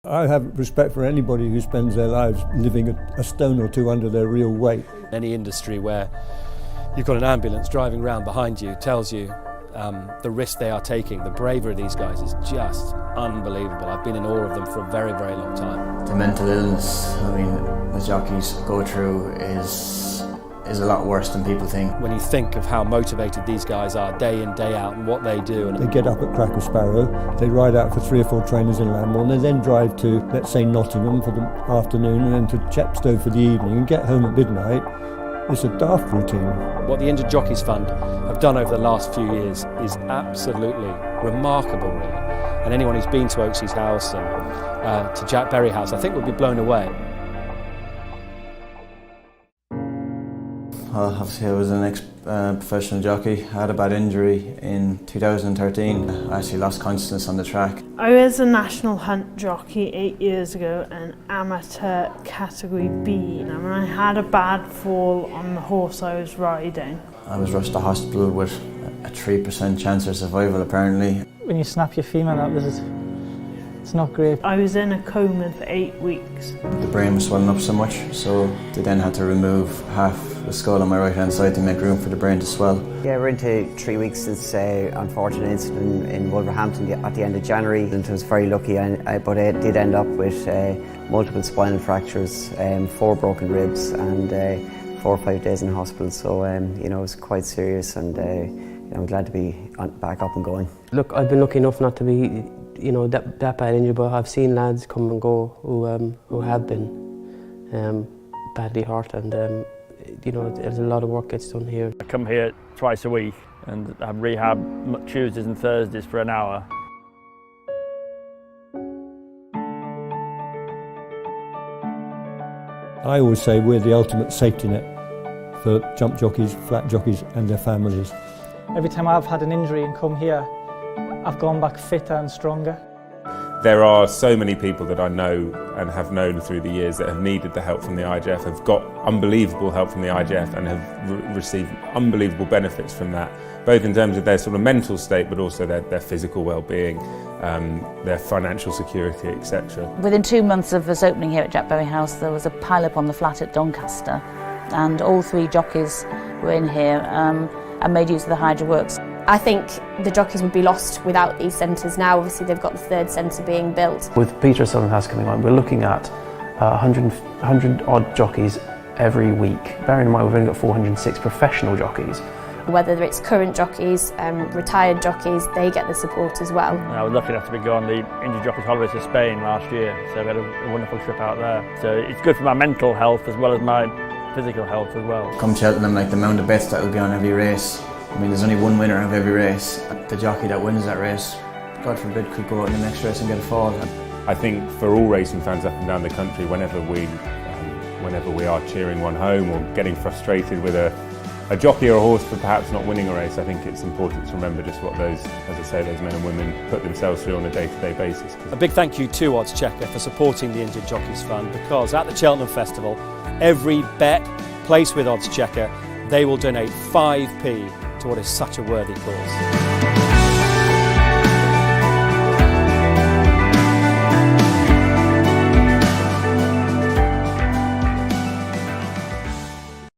I have respect for anybody who spends their lives living a stone or two under their real weight. Any industry where you've got an ambulance driving around behind you tells you the risk they are taking. The bravery of these guys is just unbelievable. I've been in awe of them for a very, very long time. The mental illness, the jockeys go through is a lot worse than people think. When you think of how motivated these guys are day in, day out and what they do. They get up at crack of sparrow, they ride out for 3 or 4 trainers in Lambourne, they then drive to, let's say, Nottingham for the afternoon and then to Chepstow for the evening and get home at midnight. It's a daft routine. What the Injured Jockeys Fund have done over the last few years is absolutely remarkable, really. And anyone who's been to Oakes's house and to Jack Berry House, I think will be blown away. Well, obviously I was an ex-professional jockey. I had a bad injury in 2013. I actually lost consciousness on the track. I was a national hunt jockey 8 years ago, an amateur category B. And I had a bad fall on the horse I was riding. I was rushed to hospital with a 3% chance of survival apparently. When you snap your femur up, it's not great. I was in a coma for 8 weeks. The brain was swelling up so much, so they then had to remove half the skull on my right hand side to make room for the brain to swell. Yeah, we're into 3 weeks since unfortunate incident in Wolverhampton at the end of January. And I was very lucky, but I did end up with multiple spinal fractures, 4 broken ribs and 4 or 5 days in hospital. So it was quite serious, and I'm glad to be back up and going. Look, I've been lucky enough not to be that bad injured, but I've seen lads come and go who have been badly hurt, and there's a lot of work gets done here. I come here twice a week and have rehab Tuesdays and Thursdays for an hour. I always say we're the ultimate safety net for jump jockeys, flat jockeys and their families. Every time I've had an injury and come here, I've gone back fitter and stronger. There are so many people that I know and have known through the years that have needed the help from the IJF, have got unbelievable help from the IJF and have received unbelievable benefits from that, both in terms of their sort of mental state but also their physical well-being, their financial security, etc. Within 2 months of us opening here at Jack Berry House, there was a pile-up on the flat at Doncaster, and all 3 jockeys were in here and made use of the Hydra Works. I think the jockeys would be lost without these centres now. Obviously they've got the 3rd centre being built. With Peter at Southern House coming on, we're looking at 100 odd jockeys every week. Bearing in mind we've only got 406 professional jockeys. Whether it's current jockeys, retired jockeys, they get the support as well. I was lucky enough to be going on the Injured Jockeys holiday to Spain last year, so we had a wonderful trip out there. So it's good for my mental health as well as my physical health as well. Come Cheltenham, the amount of bets that will be on every race. There's only one winner of every race. The jockey that wins that race, God forbid, could go out in the next race and get a fall. I think for all racing fans up and down the country, whenever we are cheering one home or getting frustrated with a jockey or a horse for perhaps not winning a race, I think it's important to remember just what those men and women put themselves through on a day-to-day basis. A big thank you to Oddschecker for supporting the Injured Jockeys Fund, because at the Cheltenham Festival, every bet placed with Oddschecker, they will donate 5p to what is such a worthy cause.